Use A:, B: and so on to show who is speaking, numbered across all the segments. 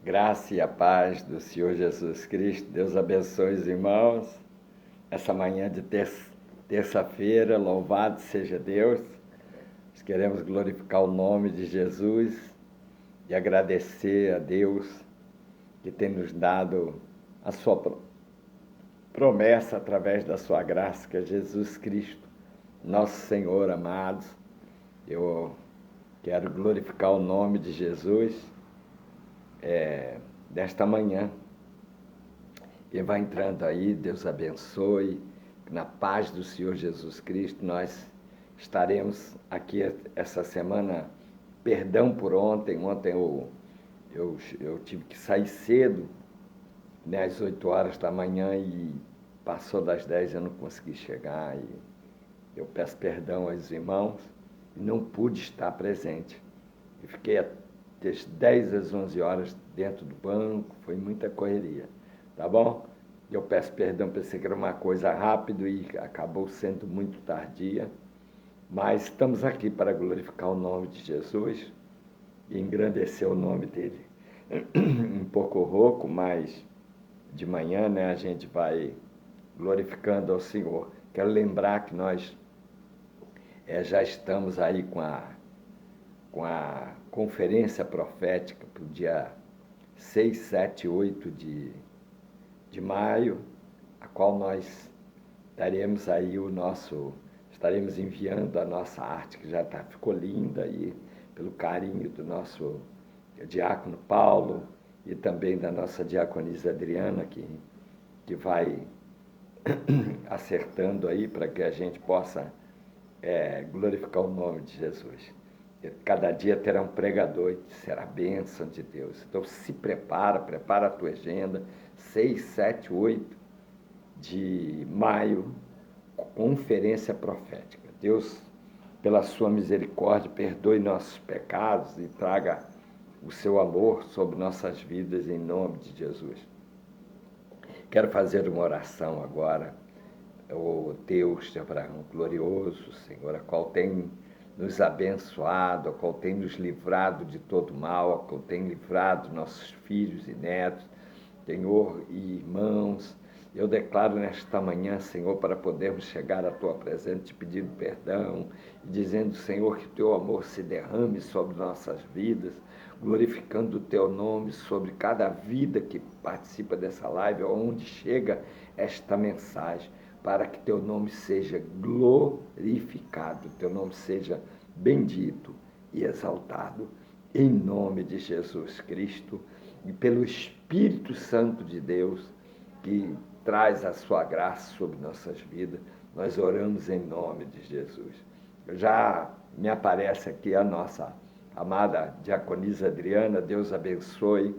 A: Graça e a paz do Senhor Jesus Cristo. Deus abençoe os irmãos. Essa manhã de terça-feira, louvado seja Deus. Nós queremos glorificar o nome de Jesus e agradecer a Deus que tem nos dado a sua promessa através da sua graça, que é Jesus Cristo, nosso Senhor amado. Eu quero glorificar o nome de Jesus desta manhã. Quem vai entrando aí, Deus abençoe. Na paz do Senhor Jesus Cristo, nós estaremos aqui essa semana. Perdão por ontem. Ontem eu tive que sair cedo, né, às 8 horas da manhã, e passou das 10 eu não consegui chegar. E eu peço perdão aos irmãos e não pude estar presente. Eu fiquei das 10 às 11 horas dentro do banco, foi muita correria, tá bom? Eu peço perdão, pensei que era uma coisa rápida e acabou sendo muito tardia, mas estamos aqui para glorificar o nome de Jesus e engrandecer o nome dele. Um pouco rouco, mas de manhã, né, a gente vai glorificando ao Senhor. Quero lembrar que nós já estamos aí com a conferência profética para o dia 6, 7, 8 de maio, a qual nós daremos aí estaremos enviando a nossa arte, que já ficou linda aí, pelo carinho do nosso diácono Paulo e também da nossa diaconisa Adriana, que vai acertando aí para que a gente possa glorificar o nome de Jesus. Cada dia terá um pregador e será a bênção de Deus. Então se prepara a tua agenda, 6, 7, 8 de maio, conferência profética. Deus, pela sua misericórdia, perdoe nossos pecados e traga o seu amor sobre nossas vidas em nome de Jesus. Quero fazer uma oração agora. O Deus de Abraão glorioso, Senhor, a qual tem nos abençoado, a qual tem nos livrado de todo mal, a qual tem livrado nossos filhos e netos, Senhor, e irmãos. Eu declaro nesta manhã, Senhor, para podermos chegar à tua presença, te pedindo perdão e dizendo, Senhor, que o teu amor se derrame sobre nossas vidas, glorificando o teu nome sobre cada vida que participa dessa live, onde chega esta mensagem, para que teu nome seja glorificado, teu nome seja bendito e exaltado, em nome de Jesus Cristo e pelo Espírito Santo de Deus, que traz a sua graça sobre nossas vidas. Nós oramos em nome de Jesus. Já me aparece aqui a nossa amada diaconisa Adriana, Deus abençoe,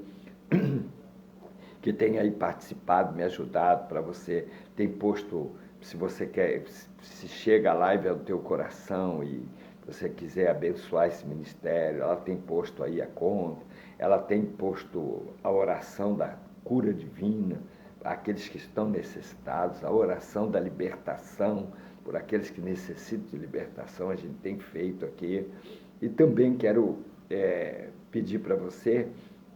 A: que tem aí participado, me ajudado, para você, tem posto, se você quer, se chega a live ao teu coração e você quiser abençoar esse ministério, ela tem posto aí a conta, ela tem posto a oração da cura divina, aqueles que estão necessitados, a oração da libertação, por aqueles que necessitam de libertação, a gente tem feito aqui. E também quero pedir para você,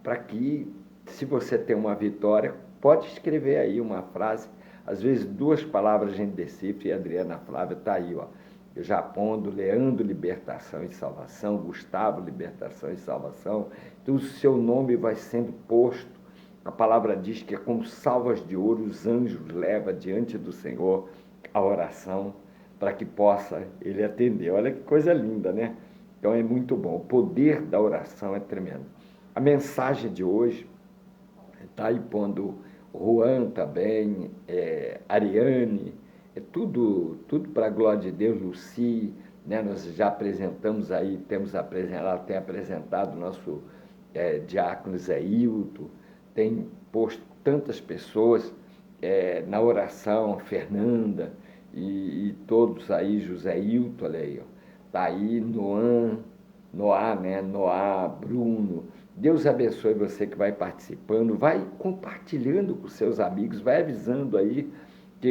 A: para que, se você tem uma vitória, pode escrever aí uma frase, às vezes 2 palavras a gente decifra, e a Adriana Flávia está aí, ó. Eu já pondo Leandro, libertação e salvação, Gustavo, libertação e salvação. Então o seu nome vai sendo posto. A palavra diz que é como salvas de ouro, os anjos levam diante do Senhor a oração, para que possa ele atender. Olha que coisa linda, né? Então é muito bom. O poder da oração é tremendo. A mensagem de hoje está aí pondo Juan também, Ariane, tudo para a glória de Deus, Luci, né? Nós já apresentamos aí, ela tem apresentado o nosso diácono Zé Hilton, tem posto tantas pessoas na oração, Fernanda e todos aí, José Hilton, olha aí, está aí, Noá, né? Noá, Bruno. Deus abençoe você que vai participando, vai compartilhando com seus amigos, vai avisando aí,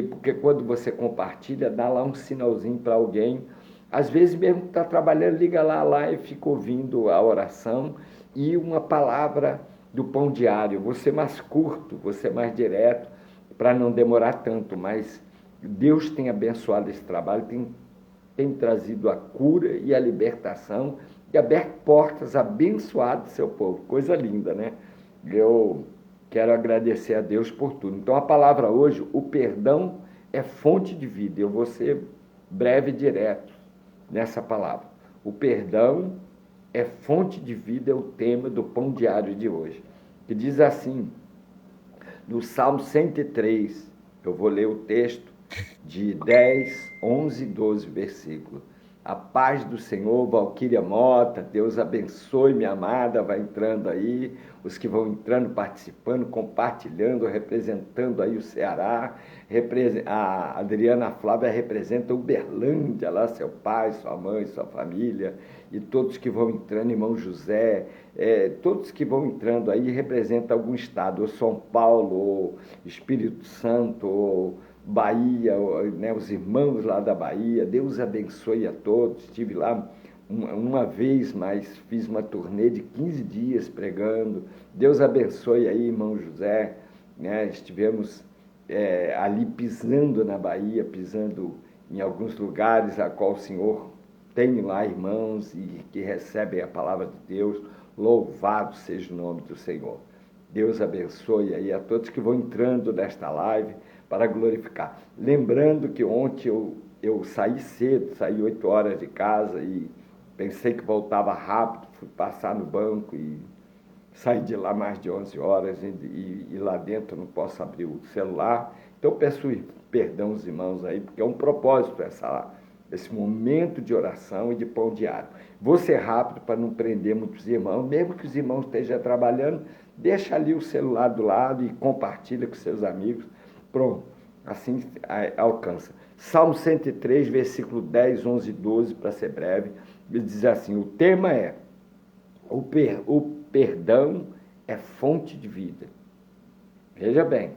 A: porque quando você compartilha, dá lá um sinalzinho para alguém. Às vezes mesmo que está trabalhando, liga lá e fica ouvindo a oração e uma palavra do pão diário. Eu vou ser mais curto, vou ser mais direto, para não demorar tanto, mas Deus tem abençoado esse trabalho, tem trazido a cura e a libertação e aberto portas, abençoado seu povo. Coisa linda, né? Eu quero agradecer a Deus por tudo. Então, a palavra hoje, o perdão é fonte de vida. Eu vou ser breve e direto nessa palavra. O perdão é fonte de vida, é o tema do pão diário de hoje. Que diz assim, no Salmo 103, eu vou ler o texto de 10, 11 e 12 versículos. A paz do Senhor, Valquíria Mota, Deus abençoe minha amada, vai entrando aí, os que vão entrando, participando, compartilhando, representando aí o Ceará, a Adriana Flávia representa Uberlândia, lá seu pai, sua mãe, sua família, e todos que vão entrando, irmão José, todos que vão entrando aí representam algum estado, ou São Paulo, ou Espírito Santo, ou Bahia, né, os irmãos lá da Bahia, Deus abençoe a todos. Estive lá uma vez, mas fiz uma turnê de 15 dias pregando. Deus abençoe aí, irmão José, né? Estivemos ali pisando na Bahia, pisando em alguns lugares a qual o Senhor tem lá irmãos e que recebem a palavra de Deus. Louvado seja o nome do Senhor. Deus abençoe aí a todos que vão entrando nesta live para glorificar. Lembrando que ontem eu saí cedo, saí 8 horas de casa e pensei que voltava rápido, fui passar no banco e saí de lá mais de 11 horas e lá dentro não posso abrir o celular. Então peço perdão aos irmãos aí, porque é um propósito esse momento de oração e de pão diário. Vou ser rápido para não prender muitos irmãos, mesmo que os irmãos estejam trabalhando, deixa ali o celular do lado e compartilha com seus amigos. Pronto, assim alcança. Salmo 103, versículo 10, 11 e 12, para ser breve, ele diz assim, o tema é, o perdão é fonte de vida. Veja bem,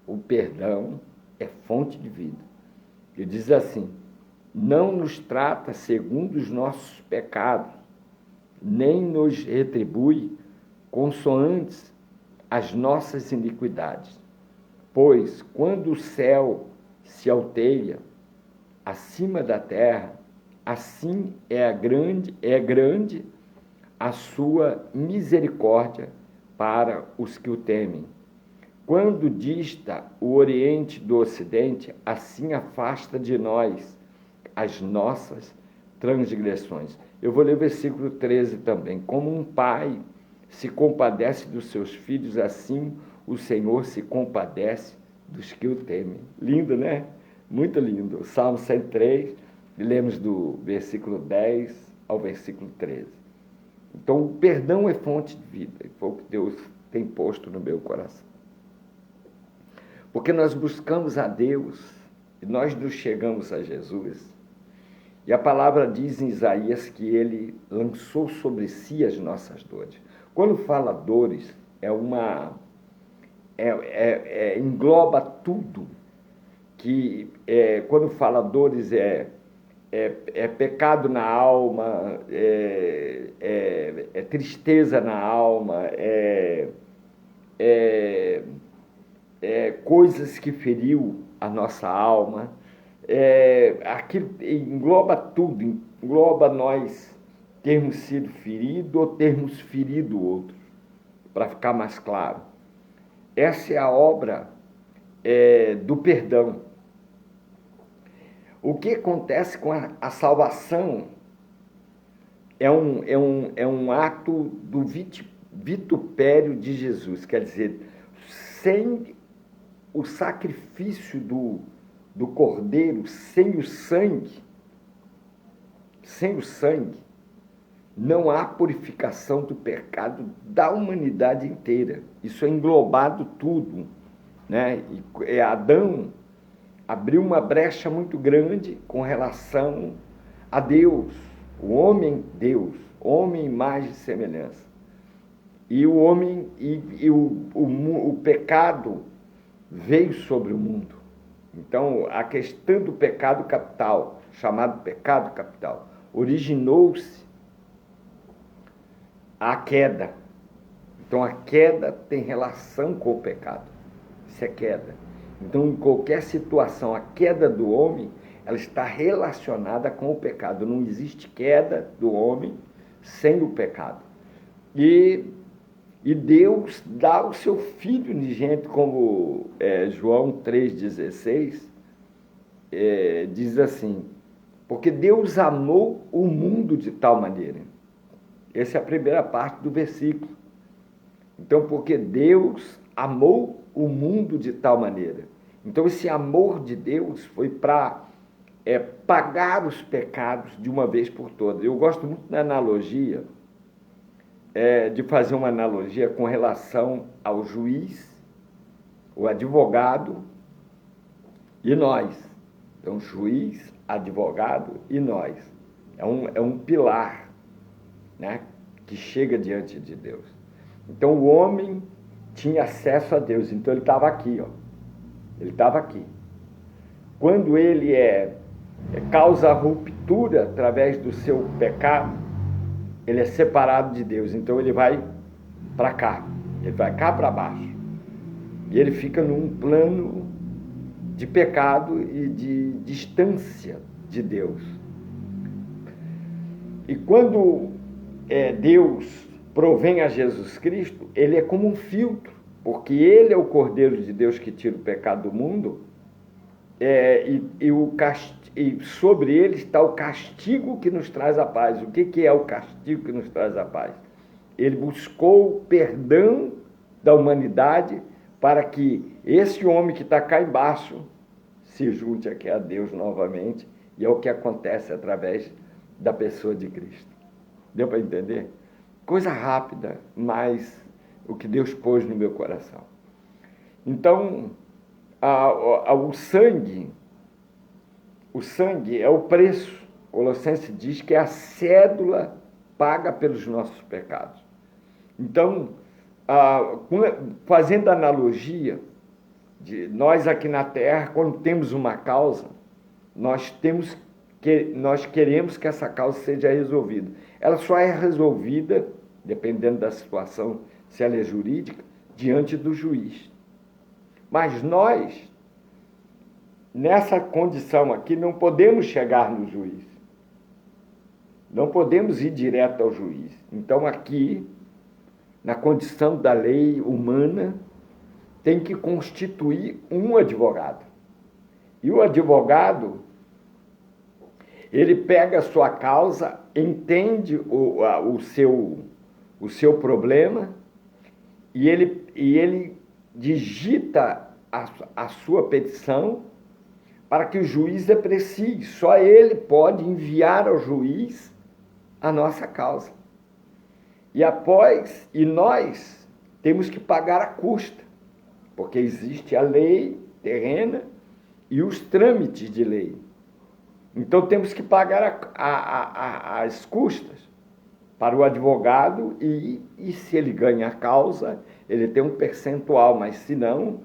A: o perdão é fonte de vida. Ele diz assim, não nos trata segundo os nossos pecados, nem nos retribui consoantes as nossas iniquidades. Pois, quando o céu se alteia acima da terra, assim é grande a sua misericórdia para os que o temem. Quando dista o Oriente do Ocidente, assim afasta de nós as nossas transgressões. Eu vou ler o versículo 13 também. Como um pai se compadece dos seus filhos, assim o Senhor se compadece dos que o temem. Lindo, né? Muito lindo. Salmo 103, lemos do versículo 10 ao versículo 13. Então, o perdão é fonte de vida. Foi o que Deus tem posto no meu coração. Porque nós buscamos a Deus e nós nos chegamos a Jesus. E a palavra diz em Isaías que ele lançou sobre si as nossas dores. Quando fala dores, engloba tudo. Quando fala dores, é pecado na alma, é tristeza na alma, coisas que feriu a nossa alma, aquilo engloba tudo, engloba nós termos sido feridos ou termos ferido outros, para ficar mais claro. Essa é a obra do perdão. O que acontece com a salvação é um ato do vitupério de Jesus, quer dizer, sem o sacrifício do cordeiro, sem o sangue, não há purificação do pecado da humanidade inteira. Isso é englobado tudo, né? E Adão abriu uma brecha muito grande com relação a Deus, o homem Deus, homem imagem e semelhança. E o homem o pecado veio sobre o mundo. Então, a questão do pecado capital, chamado pecado capital, originou-se a queda. Então a queda tem relação com o pecado. Isso é queda. Então em qualquer situação, a queda do homem, ela está relacionada com o pecado. Não existe queda do homem sem o pecado. E Deus dá o seu Filho unigênito, como João 3,16, diz assim, porque Deus amou o mundo de tal maneira. Essa é a primeira parte do versículo. Então, porque Deus amou o mundo de tal maneira. Então, esse amor de Deus foi para pagar os pecados de uma vez por todas. Eu gosto muito da analogia, de fazer uma analogia com relação ao juiz, o advogado e nós. Então, juiz, advogado e nós. É um pilar, né, que chega diante de Deus. Então, o homem tinha acesso a Deus. Então, ele estava aqui, ó. Ele estava aqui. Quando ele causa ruptura através do seu pecado, ele é separado de Deus. Então, ele vai para cá. Ele vai cá para baixo. E ele fica num plano de pecado e de distância de Deus. E quando Deus provém a Jesus Cristo, ele é como um filtro, porque ele é o Cordeiro de Deus que tira o pecado do mundo, e sobre ele está o castigo que nos traz a paz. O que é o castigo que nos traz a paz? Ele buscou o perdão da humanidade para que esse homem que está cá embaixo se junte aqui a Deus novamente, e é o que acontece através da pessoa de Cristo. Deu para entender? Coisa rápida, mas o que Deus pôs no meu coração. Então, o sangue é o preço. Colossenses diz que é a cédula paga pelos nossos pecados. Então, fazendo analogia, nós aqui na Terra, quando temos uma causa, nós queremos que essa causa seja resolvida. Ela só é resolvida, dependendo da situação, se ela é jurídica, diante do juiz. Mas nós, nessa condição aqui, não podemos chegar no juiz. Não podemos ir direto ao juiz. Então, aqui, na condição da lei humana, tem que constituir um advogado. E o advogado, ele pega a sua causa, entende o seu problema, e ele digita a sua petição para que o juiz aprecie. Só ele pode enviar ao juiz a nossa causa. E nós temos que pagar a custa, porque existe a lei terrena e os trâmites de lei. Então temos que pagar as custas para o advogado e se ele ganha a causa, ele tem um percentual, mas se não,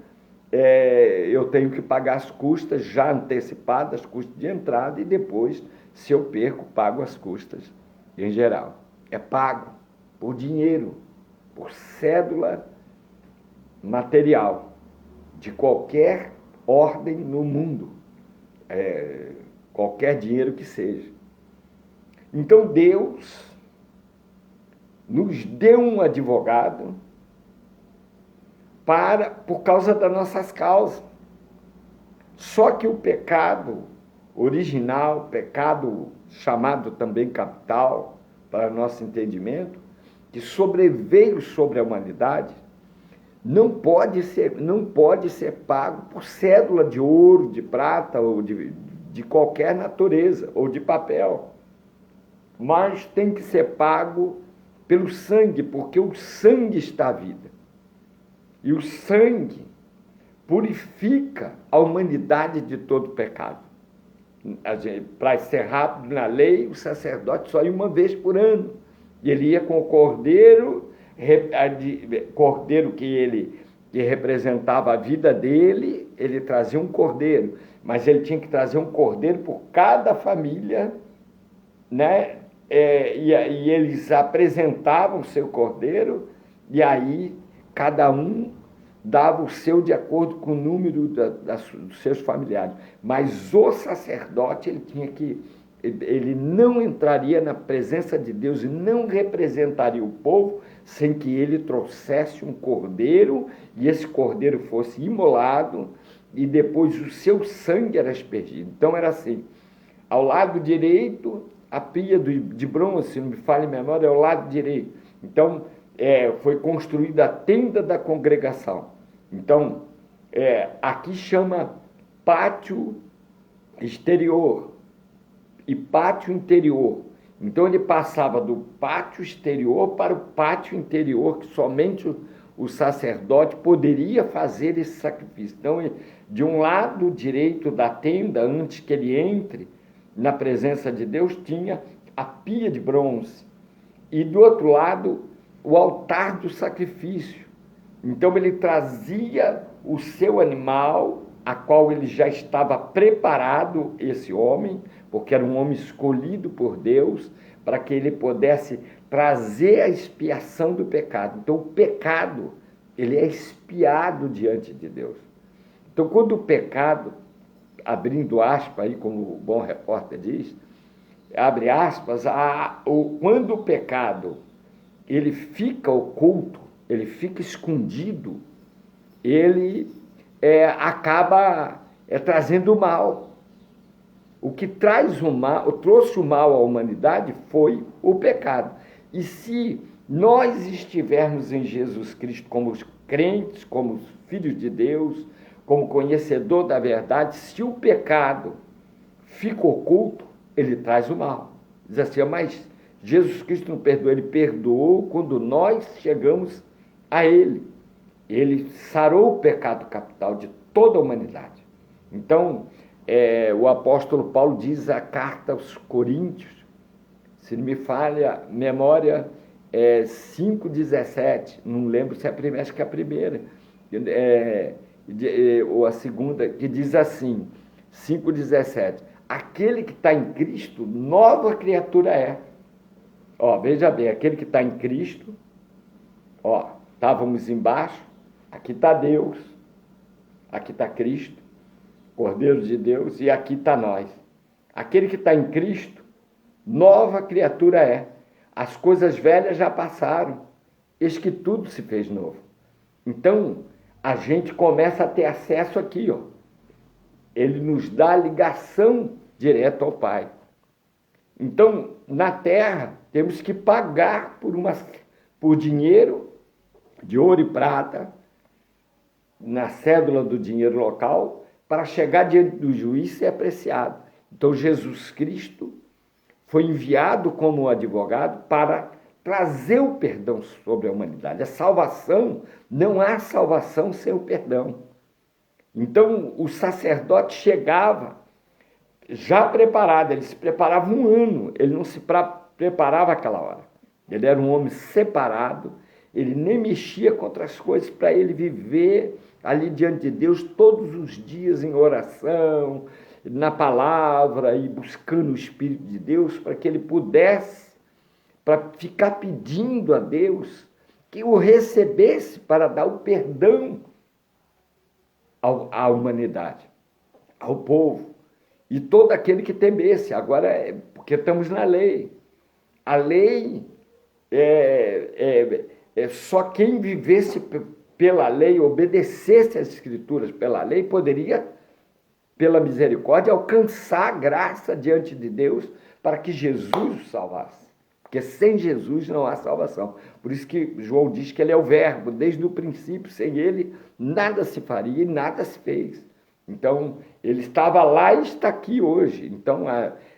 A: eu tenho que pagar as custas já antecipadas, custas de entrada, e depois, se eu perco, pago as custas em geral. É pago por dinheiro, por cédula material, de qualquer ordem no mundo, qualquer dinheiro que seja. Então Deus nos deu um advogado por causa das nossas causas. Só que o pecado original, pecado chamado também capital, para nosso entendimento, que sobreveio sobre a humanidade, não pode ser pago por cédula de ouro, de prata ou de qualquer natureza, ou de papel, mas tem que ser pago pelo sangue, porque o sangue está à vida. E o sangue purifica a humanidade de todo pecado. Para ser rápido na lei, o sacerdote só ia uma vez por ano. E ele ia com o cordeiro que representava a vida dele, ele trazia um cordeiro. Mas ele tinha que trazer um cordeiro por cada família, né? E eles apresentavam o seu cordeiro, e aí cada um dava o seu de acordo com o número dos seus familiares. Mas o sacerdote, ele não entraria na presença de Deus e não representaria o povo sem que ele trouxesse um cordeiro e esse cordeiro fosse imolado e depois o seu sangue era aspergido. Então era assim, ao lado direito, a pia de bronze, se não me falha a memória, é ao lado direito. Então, foi construída a tenda da congregação. Então, aqui chama pátio exterior e pátio interior. Então, ele passava do pátio exterior para o pátio interior, que somente o sacerdote poderia fazer esse sacrifício. Então, de um lado direito da tenda, antes que ele entre na presença de Deus, tinha a pia de bronze. E do outro lado, o altar do sacrifício. Então ele trazia o seu animal, a qual ele já estava preparado, esse homem, porque era um homem escolhido por Deus, para que ele pudesse trazer a expiação do pecado. Então o pecado, ele é expiado diante de Deus. Então quando o pecado, abrindo aspas aí, como o bom repórter diz, abre aspas, quando o pecado ele fica oculto, ele fica escondido, ele acaba trazendo o mal. O que trouxe o mal à humanidade foi o pecado. E se nós estivermos em Jesus Cristo como os crentes, como os filhos de Deus, como conhecedor da verdade, se o pecado fica oculto, ele traz o mal. Diz assim, mas Jesus Cristo não perdoou, ele perdoou quando nós chegamos a ele. Ele sarou o pecado capital de toda a humanidade. Então, o apóstolo Paulo diz a carta aos Coríntios, se não me falha a memória, 5,17, não lembro se é a primeira, acho que é a primeira, ou a segunda, que diz assim, 5,17, aquele que está em Cristo, nova criatura é. Veja bem, aquele que está em Cristo, estávamos embaixo, aqui está Deus, aqui está Cristo, Cordeiro de Deus, e aqui está nós. Aquele que está em Cristo, nova criatura é. As coisas velhas já passaram, eis que tudo se fez novo. Então, a gente começa a ter acesso aqui, Ele nos dá a ligação direta ao Pai. Então, na terra, temos que pagar por dinheiro, de ouro e prata, na cédula do dinheiro local, para chegar diante do juiz e ser apreciado. Então, Jesus Cristo foi enviado como advogado para trazer o perdão sobre a humanidade. A salvação, não há salvação sem o perdão. Então, o sacerdote chegava já preparado, ele se preparava um ano, ele não se preparava aquela hora. Ele era um homem separado, ele nem mexia com outras coisas para ele viver ali diante de Deus todos os dias em oração, na palavra e buscando o Espírito de Deus para que ele pudesse, para ficar pedindo a Deus que o recebesse para dar o perdão à humanidade, ao povo. E todo aquele que temesse, agora porque estamos na lei. A lei só quem vivesse pela lei, obedecesse às Escrituras pela lei, poderia, pela misericórdia, alcançar a graça diante de Deus para que Jesus o salvasse. Porque sem Jesus não há salvação. Por isso que João diz que ele é o verbo, desde o princípio, sem ele nada se faria e nada se fez. Então, ele estava lá e está aqui hoje. Então,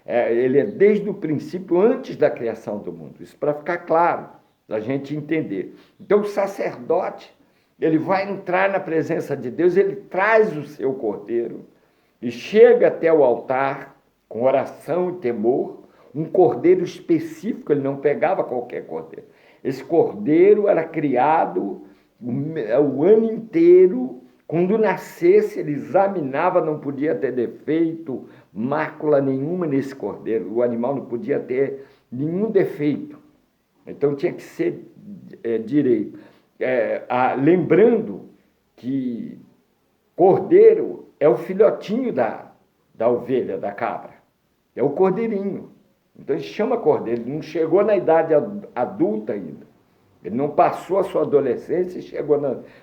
A: ele é desde o princípio, antes da criação do mundo. Isso para ficar claro, para a gente entender. Então, o sacerdote, ele vai entrar na presença de Deus, ele traz o seu cordeiro e chega até o altar com oração e temor, um cordeiro específico, ele não pegava qualquer cordeiro. Esse cordeiro era criado o ano inteiro. Quando nascesse, ele examinava, não podia ter defeito, mácula nenhuma nesse cordeiro. O animal não podia ter nenhum defeito. Então tinha que ser direito. lembrando que cordeiro é o filhotinho da ovelha, da cabra. É o cordeirinho. Então ele chama cordeiro. Ele não chegou na idade adulta ainda. Ele não passou a sua adolescência e chegou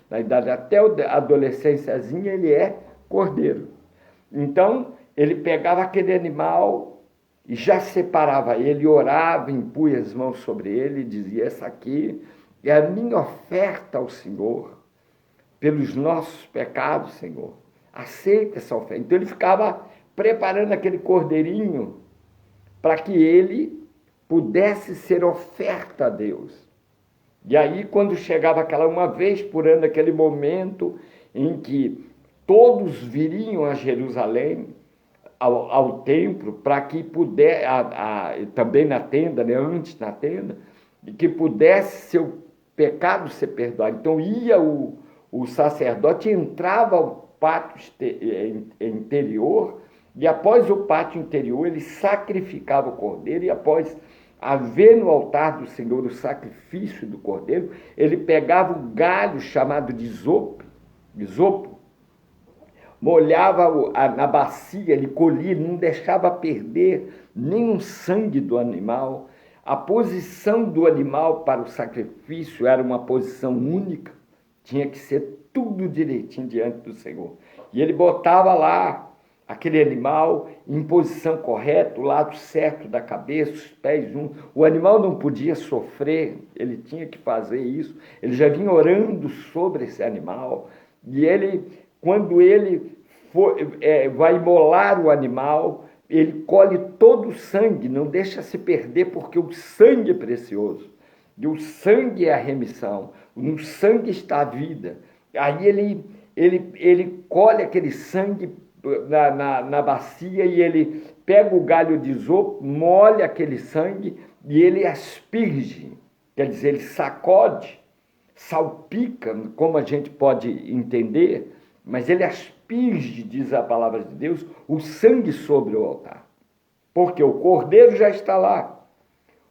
A: na idade até a adolescênciazinha, ele é cordeiro. Então ele pegava aquele animal e já separava ele, orava, impunha as mãos sobre ele e dizia: essa aqui é a minha oferta ao Senhor pelos nossos pecados, Senhor. Aceita essa oferta. Então ele ficava preparando aquele cordeirinho para que ele pudesse ser oferta a Deus. E aí, quando chegava uma vez por ano, aquele momento em que todos viriam a Jerusalém, ao templo, para que pudesse, também na tenda, né, antes na tenda, e que pudesse seu pecado ser perdoado. Então ia o sacerdote, entrava ao pátio interior, e após o pátio interior ele sacrificava o cordeiro, e após haver no altar do Senhor o sacrifício do cordeiro, ele pegava o galho chamado de isopo, molhava na bacia, ele colhia, não deixava perder nenhum sangue do animal. A posição do animal para o sacrifício era uma posição única, tinha que ser tudo direitinho diante do Senhor. E ele botava lá aquele animal em posição correta, o lado certo da cabeça, os pés juntos. O animal não podia sofrer, ele tinha que fazer isso. Ele já vinha orando sobre esse animal. E ele, quando ele vai imolar o animal, ele colhe todo o sangue, não deixa se perder, porque o sangue é precioso. E o sangue é a remissão, no sangue está a vida. Aí ele colhe aquele sangue na bacia e ele pega o galho de isopo, molha aquele sangue e ele asperge, quer dizer, ele sacode, salpica, como a gente pode entender, mas ele asperge, diz a palavra de Deus, o sangue sobre o altar, porque o cordeiro já está lá,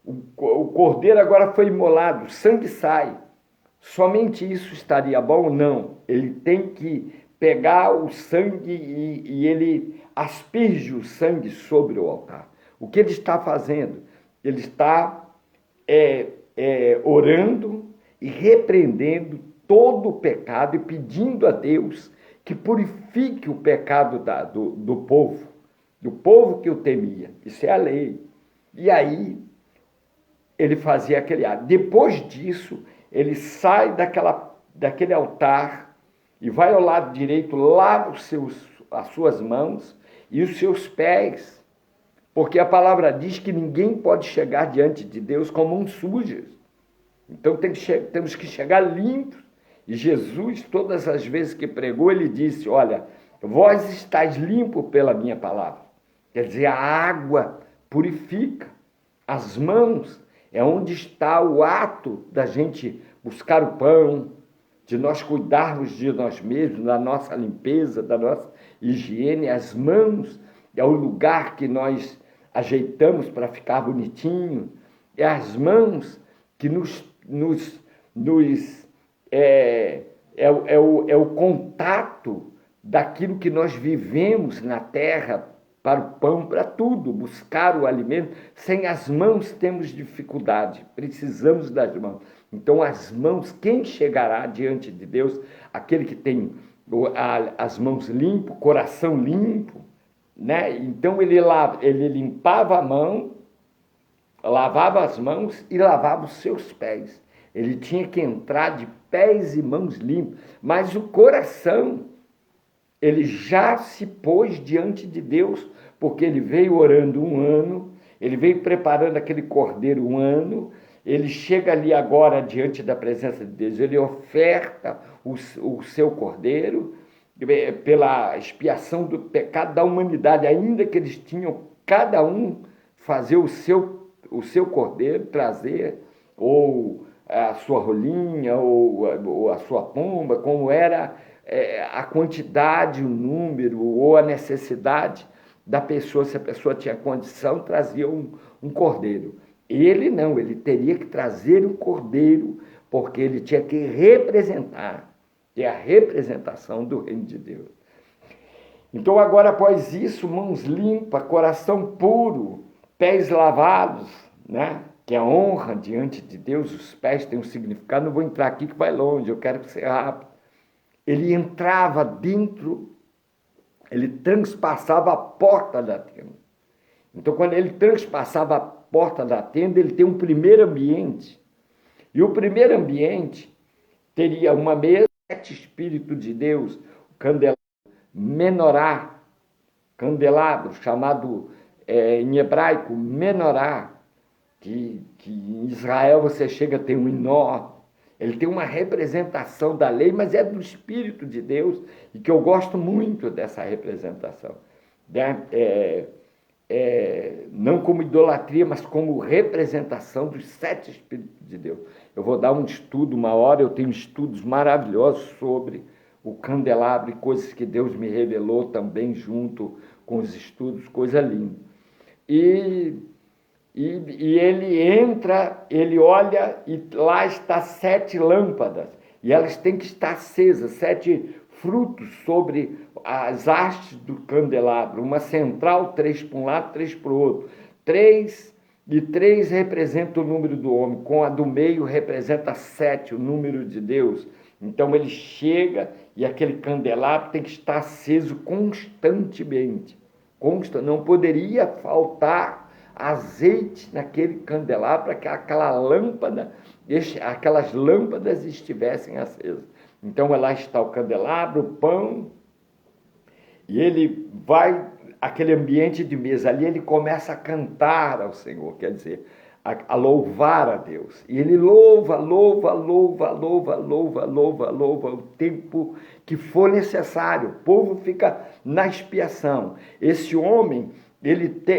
A: o cordeiro agora foi imolado, o sangue sai. Somente isso estaria bom? Não, ele tem que pegar o sangue e ele asperge o sangue sobre o altar. O que ele está fazendo? Ele está orando e repreendendo todo o pecado e pedindo a Deus que purifique o pecado do povo que o temia. Isso é a lei. E aí ele fazia aquele ato. Depois disso, ele sai daquele altar e vai ao lado direito, lava as suas mãos e os seus pés, porque a palavra diz que ninguém pode chegar diante de Deus com mãos sujas. Então temos que chegar limpos. E Jesus, todas as vezes que pregou, ele disse: olha, vós estáis limpos pela minha palavra. Quer dizer, a água purifica. As mãos é onde está o ato da gente buscar o pão, de nós cuidarmos de nós mesmos, da nossa limpeza, da nossa higiene. As mãos é o lugar que nós ajeitamos para ficar bonitinho. É as mãos que é o contato daquilo que nós vivemos na terra, para o pão, para tudo, buscar o alimento. Sem as mãos temos dificuldade, precisamos das mãos. Então as mãos, quem chegará diante de Deus? Aquele que tem as mãos limpas, coração limpo, né? Então ele limpava a mão, lavava as mãos e lavava os seus pés. Ele tinha que entrar de pés e mãos limpos, mas o coração, ele já se pôs diante de Deus, porque ele veio orando um ano, ele veio preparando aquele cordeiro um ano, ele chega ali agora diante da presença de Deus, ele oferta o seu cordeiro pela expiação do pecado da humanidade, ainda que eles tinham cada um fazer o seu cordeiro, trazer ou a sua rolinha ou a sua pomba, como era a quantidade, o número ou a necessidade da pessoa. Se a pessoa tinha condição, trazia um cordeiro. Ele não, ele teria que trazer um cordeiro porque ele tinha que representar, ter a representação do reino de Deus. Então agora, após isso, mãos limpas, coração puro, pés lavados, né? Que é a honra diante de Deus, os pés têm um significado, não vou entrar aqui que vai longe, eu quero ser rápido. Ele entrava dentro, ele transpassava a porta da tenda. Então, quando ele transpassava a porta da tenda, ele tem um primeiro ambiente. E o primeiro ambiente teria uma mesa, 7 Espíritos de Deus, o candelabro, menorá, candelabro, chamado em hebraico menorá, que em Israel você chega a ter um enorme. Ele tem uma representação da lei, mas é do Espírito de Deus, e que eu gosto muito dessa representação. Né? Não como idolatria, mas como representação dos 7 Espíritos de Deus. Eu vou dar um estudo, uma hora eu tenho estudos maravilhosos sobre o candelabro e coisas que Deus me revelou também junto com os estudos, coisa linda. E ele entra, ele olha e lá está 7 lâmpadas, e elas têm que estar acesas, 7 frutos sobre as hastes do candelabro, uma central, 3 para um lado, 3 para o outro. 3 representa o número do homem, com a do meio representa 7, o número de Deus. Então ele chega e aquele candelabro tem que estar aceso constantemente. Não poderia faltar azeite naquele candelabro para que aquelas lâmpadas estivessem acesas. Então lá está o candelabro, o pão, e ele vai, aquele ambiente de mesa ali, ele começa a cantar ao Senhor, quer dizer, a louvar a Deus. E ele louva o tempo que for necessário. O povo fica na expiação. Esse homem,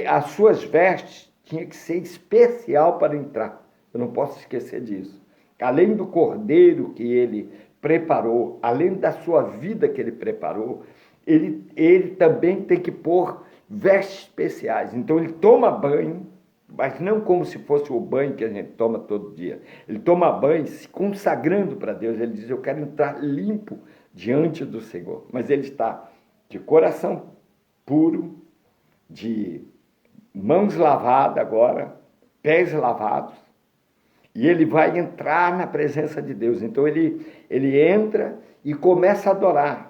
A: as suas vestes tinha que ser especial para entrar. Eu não posso esquecer disso. Além do cordeiro que ele preparou, além da sua vida que ele preparou, ele também tem que pôr vestes especiais. Então ele toma banho, mas não como se fosse o banho que a gente toma todo dia. Ele toma banho se consagrando para Deus. Ele diz, eu quero entrar limpo diante do Senhor. Mas ele está de coração puro, de mãos lavadas agora, pés lavados, e ele vai entrar na presença de Deus. Então ele entra e começa a adorar.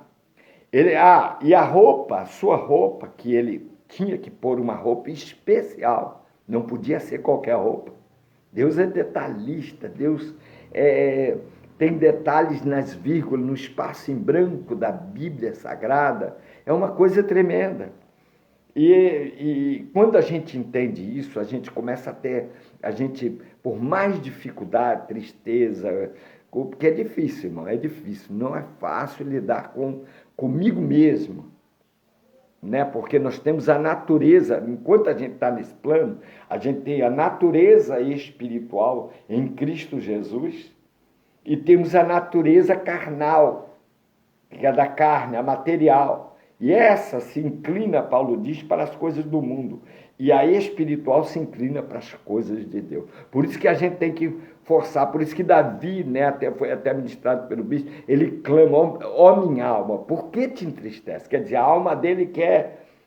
A: E a roupa, a sua roupa, que ele tinha que pôr uma roupa especial, não podia ser qualquer roupa. Deus é detalhista, Deus tem detalhes nas vírgulas, no espaço em branco da Bíblia Sagrada. É uma coisa tremenda. E quando a gente entende isso, a gente começa a ter, por mais dificuldade, tristeza, porque é difícil, irmão, é difícil, não é fácil lidar comigo mesmo, né? Porque nós temos a natureza, enquanto a gente está nesse plano, a gente tem a natureza espiritual em Cristo Jesus e temos a natureza carnal, que é da carne, a material. E essa se inclina, Paulo diz, para as coisas do mundo. E a espiritual se inclina para as coisas de Deus. Por isso que a gente tem que forçar. Por isso que Davi, né, foi até ministrado pelo bispo, ele clama, ó minha alma, por que te entristece? Quer dizer, a alma dele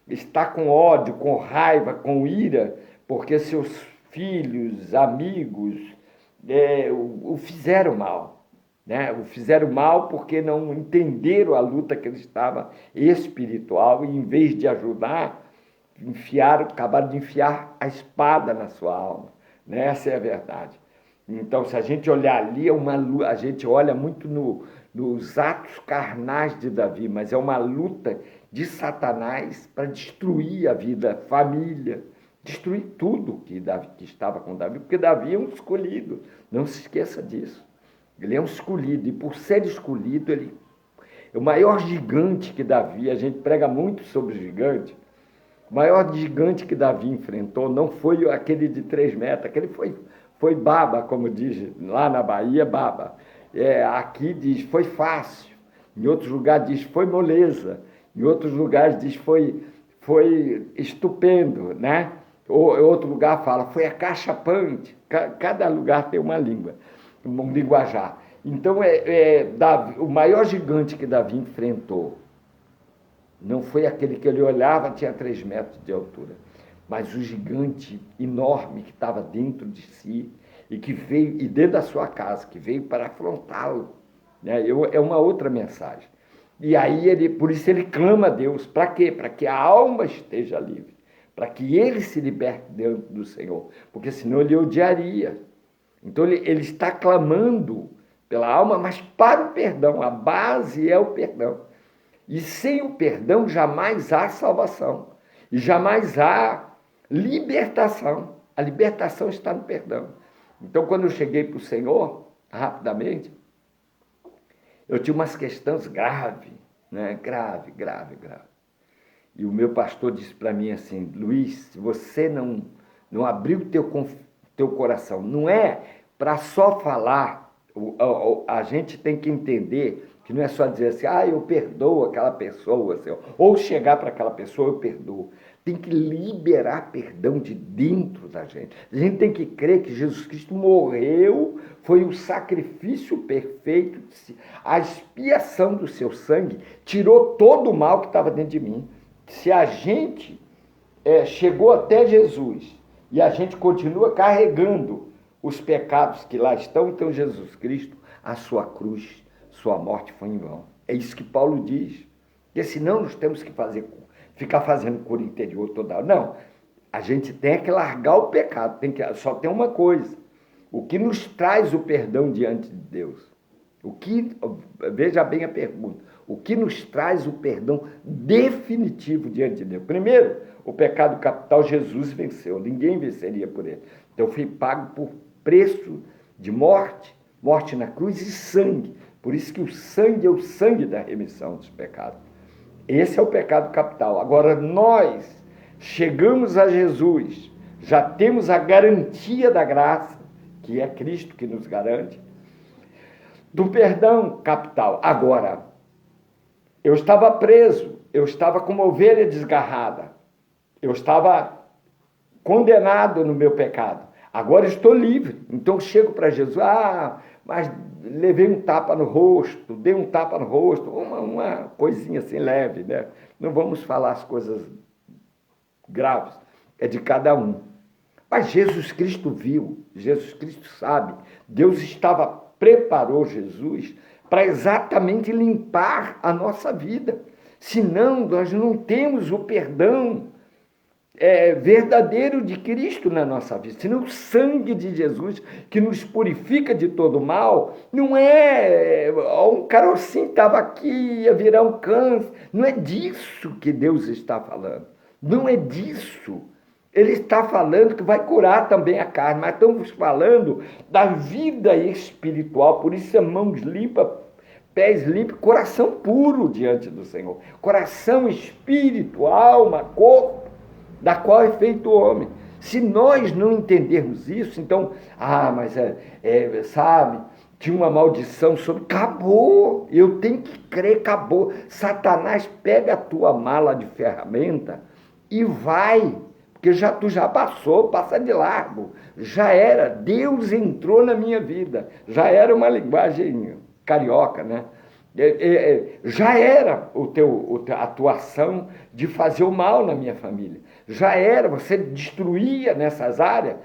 A: está com ódio, com raiva, com ira, porque seus filhos, amigos, o fizeram mal. Né? O fizeram mal porque não entenderam a luta que ele estava espiritual e, em vez de ajudar, acabaram de enfiar a espada na sua alma. Né? Essa é a verdade. Então, se a gente olhar ali, a gente olha muito nos atos carnais de Davi, mas é uma luta de Satanás para destruir a vida, a família, destruir tudo que estava com Davi, porque Davi é um escolhido, não se esqueça disso. Ele é um escolhido, e por ser escolhido, ele é o maior gigante que Davi, a gente prega muito sobre o gigante, o maior gigante que Davi enfrentou não foi aquele de 3 metros, aquele foi baba, como diz lá na Bahia, baba. Aqui diz, foi fácil, em outros lugares diz, foi moleza, em outros lugares diz, foi estupendo, né? Ou em outro lugar fala, foi acachapante, cada lugar tem uma língua. um linguajar. Então, Davi, o maior gigante que Davi enfrentou não foi aquele que ele olhava, tinha 3 metros de altura, mas o gigante enorme que estava dentro de si e que veio, e dentro da sua casa, que veio para afrontá-lo. Né? É uma outra mensagem. E aí, por isso ele clama a Deus. Para quê? Para que a alma esteja livre. Para que ele se liberte dentro do Senhor. Porque senão ele odiaria. Então ele está clamando pela alma, mas para o perdão. A base é o perdão. E sem o perdão jamais há salvação. E jamais há libertação. A libertação está no perdão. Então, quando eu cheguei para o Senhor, rapidamente, eu tinha umas questões graves, né? Grave. E o meu pastor disse para mim assim: Luiz, se você não abrir o teu coração, não é para só falar, a gente tem que entender que não é só dizer assim, eu perdoo aquela pessoa, assim, ou chegar para aquela pessoa, eu perdoo. Tem que liberar perdão de dentro da gente. A gente tem que crer que Jesus Cristo morreu, foi o sacrifício perfeito, a expiação do seu sangue tirou todo o mal que estava dentro de mim. Se a gente chegou até Jesus e a gente continua carregando os pecados que lá estão, então Jesus Cristo, a sua cruz, sua morte foi em vão. É isso que Paulo diz. Porque senão nós temos que ficar fazendo cura interior toda hora. Não, a gente tem que largar o pecado. Só tem uma coisa. O que nos traz o perdão diante de Deus? Veja bem a pergunta. O que nos traz o perdão definitivo diante de Deus? Primeiro, o pecado capital Jesus venceu. Ninguém venceria por ele. Então foi pago por preço de morte na cruz e sangue. Por isso que o sangue é o sangue da remissão dos pecados. Esse é o pecado capital. Agora, nós chegamos a Jesus, já temos a garantia da graça, que é Cristo que nos garante, do perdão capital. Agora, eu estava preso, eu estava como ovelha desgarrada, eu estava condenado no meu pecado. Agora estou livre. Então chego para Jesus, mas levei um tapa no rosto, dei um tapa no rosto, uma coisinha assim leve, né? Não vamos falar as coisas graves, é de cada um. Mas Jesus Cristo viu, Jesus Cristo sabe, Deus preparou Jesus para exatamente limpar a nossa vida. Senão nós não temos o perdão verdadeiro de Cristo na nossa vida. Senão o sangue de Jesus, que nos purifica de todo mal, não é um carocinho estava aqui, ia virar um câncer. Não é disso que Deus está falando. Não é disso. Ele está falando que vai curar também a carne, mas estamos falando da vida espiritual. Por isso é mãos limpas, pés limpos, coração puro diante do Senhor. Coração, espírito, alma, corpo, da qual é feito o homem. Se nós não entendermos isso, então, mas sabe, tinha uma maldição sobre... Acabou, eu tenho que crer, acabou. Satanás pega a tua mala de ferramenta e vai, porque tu já passou, passa de largo. Já era, Deus entrou na minha vida. Já era uma linguagem carioca, né? Já era a tua ação de fazer o mal na minha família. Já era, você destruía nessas áreas,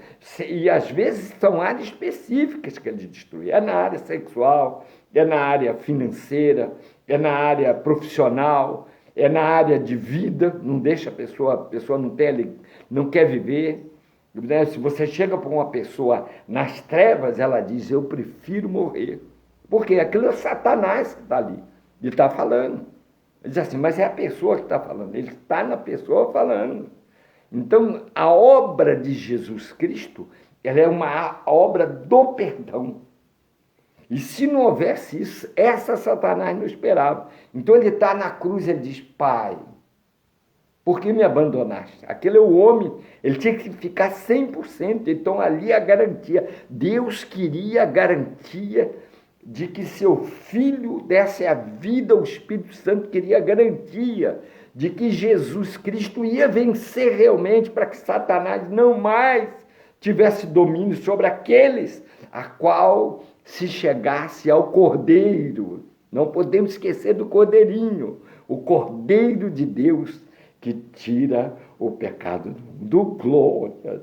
A: e às vezes são áreas específicas que ele destruía. É na área sexual, é na área financeira, é na área profissional, é na área de vida, não deixa a pessoa não quer viver. Se você chega para uma pessoa nas trevas, ela diz, eu prefiro morrer. Porque aquilo é Satanás que está ali, ele está falando. Ele diz assim, mas é a pessoa que está falando, ele está na pessoa falando. Então, a obra de Jesus Cristo, ela é uma obra do perdão. E se não houvesse isso, essa Satanás não esperava. Então ele está na cruz e ele diz, Pai, por que me abandonaste? Aquele é o homem, ele tinha que ficar 100%, então ali a garantia. Deus queria a garantia de que seu filho desse a vida, o Espírito Santo queria a garantia de que Jesus Cristo ia vencer realmente para que Satanás não mais tivesse domínio sobre aqueles a qual se chegasse ao Cordeiro. Não podemos esquecer do Cordeirinho, o Cordeiro de Deus que tira o pecado do mundo. Glórias.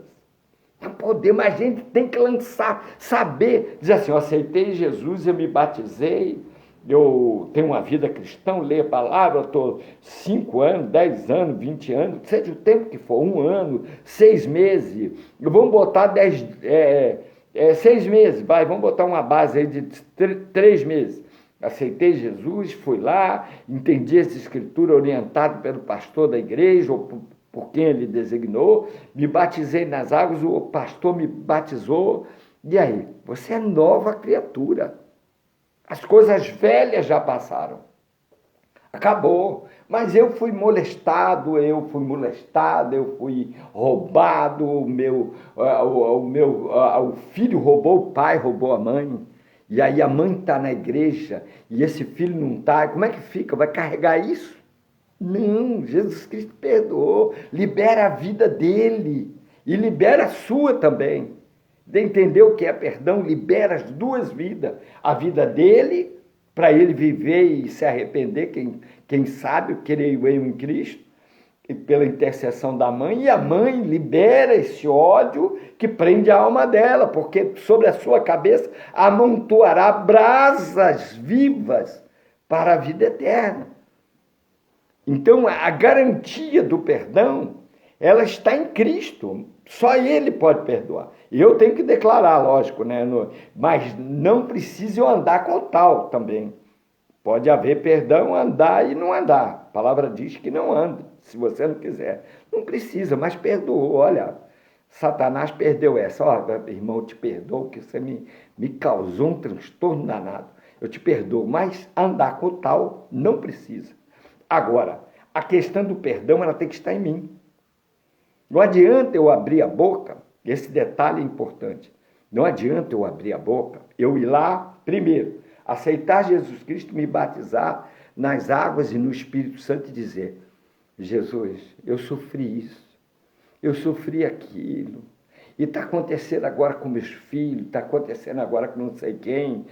A: Não podemos, a gente tem que lançar, saber, dizer assim, eu aceitei Jesus, eu me batizei, eu tenho uma vida cristã, leio a palavra, eu estou 5 anos, 10 anos, 20 anos, seja o tempo que for, 1 ano, 6 meses, vamos botar 6 meses, vamos botar uma base aí de 3 meses. Aceitei Jesus, fui lá, entendi essa escritura orientado pelo pastor da igreja, ou por quem ele designou, me batizei nas águas, o pastor me batizou, e aí? Você é nova criatura. As coisas velhas já passaram. Acabou. Mas eu fui molestado, eu fui roubado, o filho roubou o pai, roubou a mãe. E aí a mãe está na igreja e esse filho não está. Como é que fica? Vai carregar isso? Não, Jesus Cristo perdoou. Libera a vida dele e libera a sua também. De entender o que é perdão, libera as duas vidas. A vida dele, para ele viver e se arrepender, quem sabe, creio eu em Cristo, e pela intercessão da mãe, e a mãe libera esse ódio que prende a alma dela, porque sobre a sua cabeça amontoará brasas vivas para a vida eterna. Então, a garantia do perdão, ela está em Cristo. Só Ele pode perdoar. E eu tenho que declarar, lógico, né? Mas não precisa eu andar com tal também. Pode haver perdão, andar e não andar. A palavra diz que não anda, se você não quiser. Não precisa, mas perdoou. Olha, Satanás perdeu essa. Ó, irmão, eu te perdoo, que você me causou um transtorno danado. Eu te perdoo, mas andar com tal não precisa. Agora, a questão do perdão, ela tem que estar em mim. Não adianta eu abrir a boca, esse detalhe é importante. Não adianta eu abrir a boca, eu ir lá, primeiro, aceitar Jesus Cristo, me batizar nas águas e no Espírito Santo e dizer, Jesus, eu sofri isso, eu sofri aquilo, e está acontecendo agora com meus filhos, está acontecendo agora com não sei quem.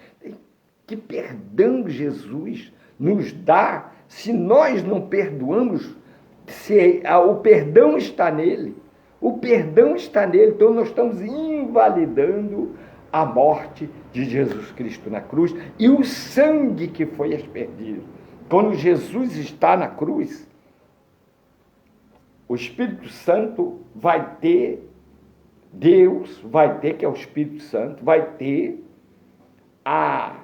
A: Que perdão Jesus nos dá se nós não perdoamos, se o perdão está nele. O perdão está nele, então nós estamos invalidando a morte de Jesus Cristo na cruz e o sangue que foi aspergido. Quando Jesus está na cruz, o Espírito Santo vai ter, Deus vai ter, que é o Espírito Santo, vai ter a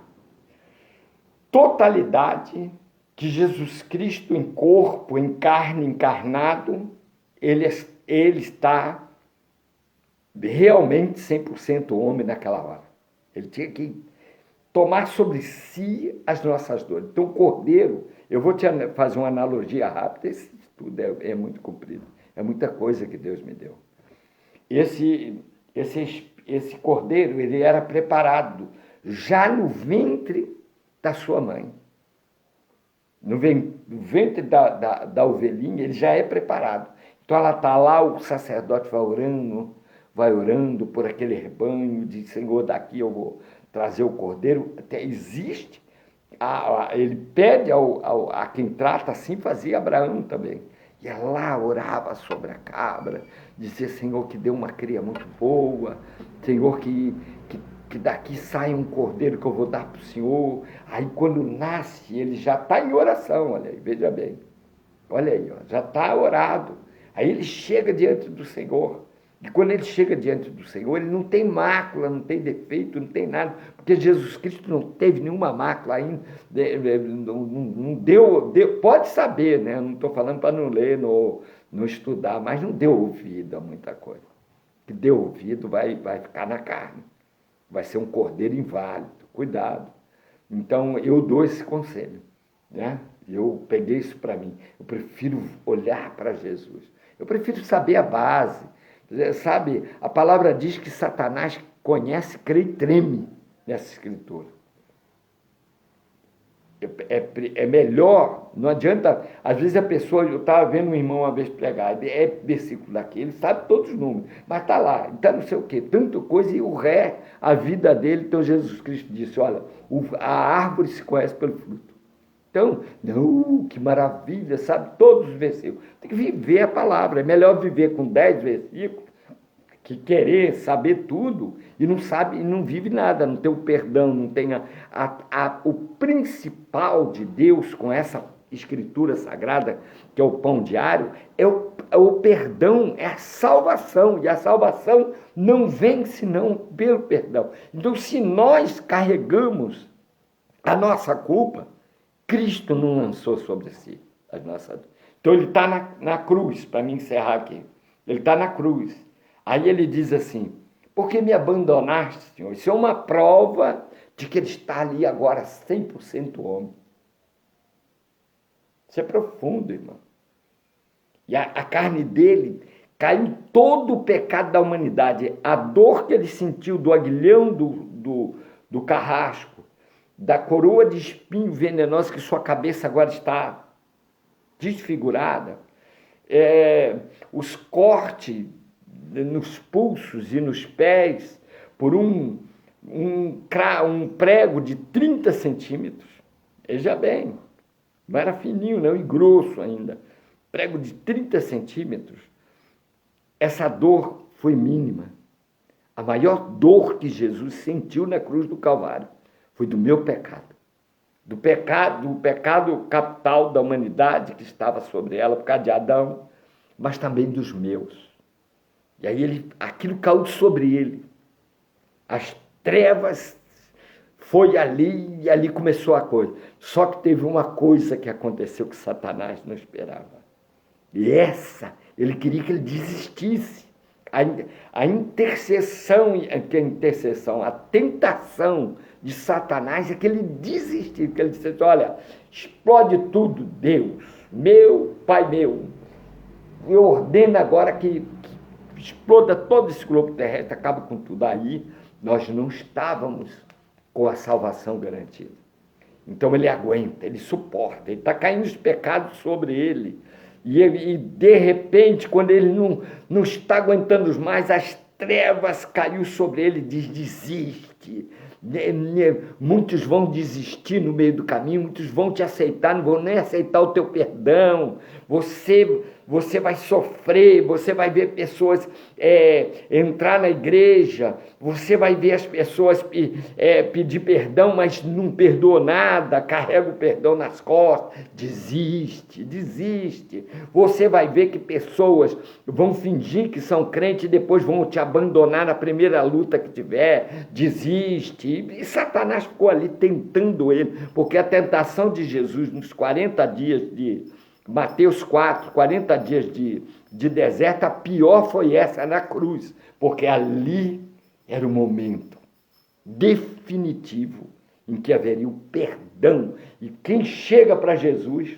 A: totalidade que Jesus Cristo em corpo, em carne, encarnado, ele está realmente 100% homem naquela hora. Ele tinha que tomar sobre si as nossas dores. Então, o Cordeiro, eu vou te fazer uma analogia rápida, esse tudo é muito comprido, é muita coisa que Deus me deu. Esse Cordeiro, ele era preparado já no ventre da sua mãe. No ventre da ovelhinha, ele já é preparado. Então ela está lá, o sacerdote vai orando por aquele rebanho, diz, Senhor, daqui eu vou trazer o cordeiro. Até existe, ele pede a quem trata assim, fazia Abraão também. Ia lá, orava sobre a cabra, dizia, Senhor, que deu uma cria muito boa, Senhor, que daqui sai um cordeiro que eu vou dar para o Senhor. Aí quando nasce, ele já está em oração, olha aí, veja bem. Olha aí, ó, já está orado. Aí ele chega diante do Senhor. E quando ele chega diante do Senhor, ele não tem mácula, não tem defeito, não tem nada. Porque Jesus Cristo não teve nenhuma mácula ainda. Não deu, pode saber, né? Não estou falando para não ler, não estudar, mas não deu ouvido a muita coisa. Que deu ouvido vai ficar na carne. Vai ser um cordeiro inválido, cuidado. Então, eu dou esse conselho, né? Eu peguei isso para mim. Eu prefiro olhar para Jesus. Eu prefiro saber a base. Sabe, a palavra diz que Satanás conhece, crê e treme nessa escritura. é melhor, não adianta, às vezes a pessoa, eu estava vendo um irmão uma vez pregar, é versículo daqui, ele sabe todos os números, mas está lá, está não sei o quê, tanta coisa, e a vida dele, então Jesus Cristo disse, olha, a árvore se conhece pelo fruto. Então, não, que maravilha, sabe todos os versículos. Tem que viver a palavra, é melhor viver com 10 versículos, que querer saber tudo e não sabe e não vive nada, não tem o perdão, não tem o principal de Deus com essa escritura sagrada, que é o pão diário, é o perdão, é a salvação, e a salvação não vem senão pelo perdão. Então, se nós carregamos a nossa culpa, Cristo não lançou sobre si as nossas. Então, ele está na cruz, para me encerrar aqui, ele está na cruz. Aí ele diz assim, por que me abandonaste, Senhor? Isso é uma prova de que ele está ali agora 100% homem. Isso é profundo, irmão. E a carne dele caiu todo o pecado da humanidade. A dor que ele sentiu do aguilhão do carrasco, da coroa de espinho venenoso, que sua cabeça agora está desfigurada, os cortes nos pulsos e nos pés por um prego de 30 centímetros. Veja bem, não era fininho não, e grosso ainda. Prego de 30 centímetros. Essa dor foi mínima. A maior dor que Jesus sentiu na cruz do Calvário foi do meu pecado. Do pecado capital da humanidade que estava sobre ela por causa de Adão, mas também dos meus. E aí aquilo caiu sobre ele. As trevas foi ali e ali começou a coisa. Só que teve uma coisa que aconteceu que Satanás não esperava. E ele queria que ele desistisse. A intercessão, a tentação de Satanás é que ele desistisse, que ele dissesse, olha, explode tudo, Deus, meu, Pai meu, eu ordeno agora que exploda todo esse globo terrestre, acaba com tudo. Aí nós não estávamos com a salvação garantida. Então ele aguenta, ele suporta, ele está caindo os pecados sobre ele. E de repente, quando ele não está aguentando mais, as trevas caiu sobre ele e diz, desiste. Muitos vão desistir no meio do caminho, muitos vão te aceitar, não vão nem aceitar o teu perdão. Você vai sofrer, você vai ver pessoas entrar na igreja, você vai ver as pessoas pedir perdão, mas não perdoa nada, carrega o perdão nas costas. Desiste. Você vai ver que pessoas vão fingir que são crentes e depois vão te abandonar na primeira luta que tiver. Desiste. E Satanás ficou ali tentando ele, porque a tentação de Jesus nos 40 dias de Mateus 4, 40 dias de deserto, a pior foi essa na cruz, porque ali era o momento definitivo em que haveria o perdão. E quem chega para Jesus,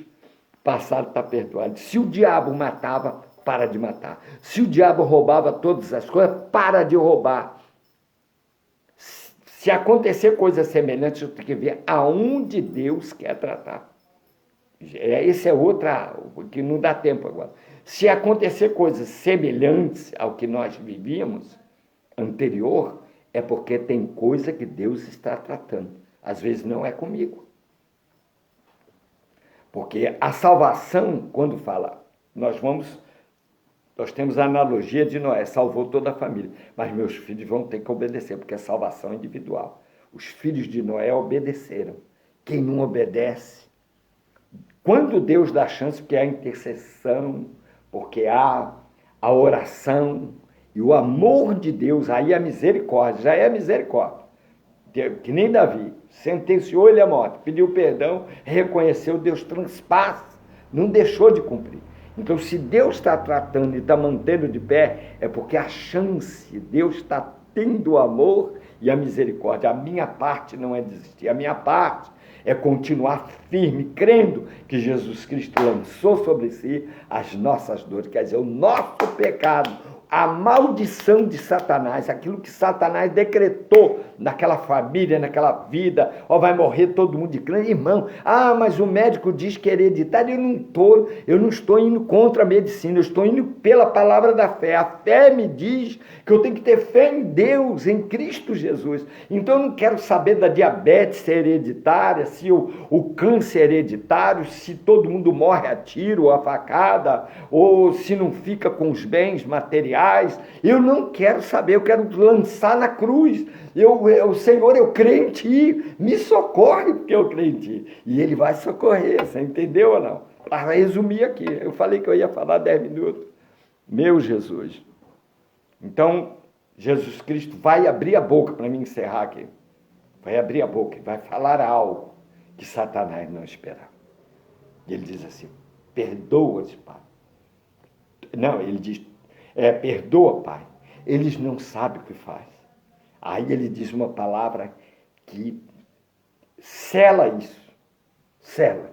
A: o passado está perdoado. Se o diabo matava, para de matar. Se o diabo roubava todas as coisas, para de roubar. Se acontecer coisa semelhante, eu tenho que ver aonde Deus quer tratar. Esse é outra, que não dá tempo agora. Se acontecer coisas semelhantes ao que nós vivíamos anterior, é porque tem coisa que Deus está tratando. Às vezes não é comigo. Porque a salvação, quando fala, nós temos a analogia de Noé, salvou toda a família, mas meus filhos vão ter que obedecer, porque é salvação individual. Os filhos de Noé obedeceram. Quem não obedece, quando Deus dá chance, porque há intercessão, porque há a oração e o amor de Deus, aí a misericórdia, já é a misericórdia. Que nem Davi, sentenciou ele à morte, pediu perdão, reconheceu, Deus transpassa, não deixou de cumprir. Então, se Deus está tratando e está mantendo de pé, é porque a chance, Deus está tendo o amor e a misericórdia. A minha parte não é desistir, a minha parte é continuar firme, crendo que Jesus Cristo lançou sobre si as nossas dores, quer dizer, o nosso pecado, a maldição de Satanás, aquilo que Satanás decretou naquela família, naquela vida, vai morrer todo mundo de câncer. Irmão, mas o médico diz que é hereditário. Eu não estou indo contra a medicina, eu estou indo pela palavra da fé. A fé me diz que eu tenho que ter fé em Deus, em Cristo Jesus. Então eu não quero saber da diabetes se é hereditária, se o câncer é hereditário, se todo mundo morre a tiro ou a facada, ou se não fica com os bens materiais. Eu não quero saber, eu quero lançar na cruz. Senhor, eu creio em Ti, me socorre porque eu creio em Ti. E Ele vai socorrer, você entendeu ou não? Para resumir aqui, eu falei que eu ia falar 10 minutos. Meu Jesus. Então, Jesus Cristo vai abrir a boca para mim encerrar aqui. Vai abrir a boca e vai falar algo que Satanás não esperava. E ele diz assim: perdoa-os, Pai. Não, ele diz, perdoa, Pai. Eles não sabem o que faz. Aí ele diz uma palavra que sela isso. Sela.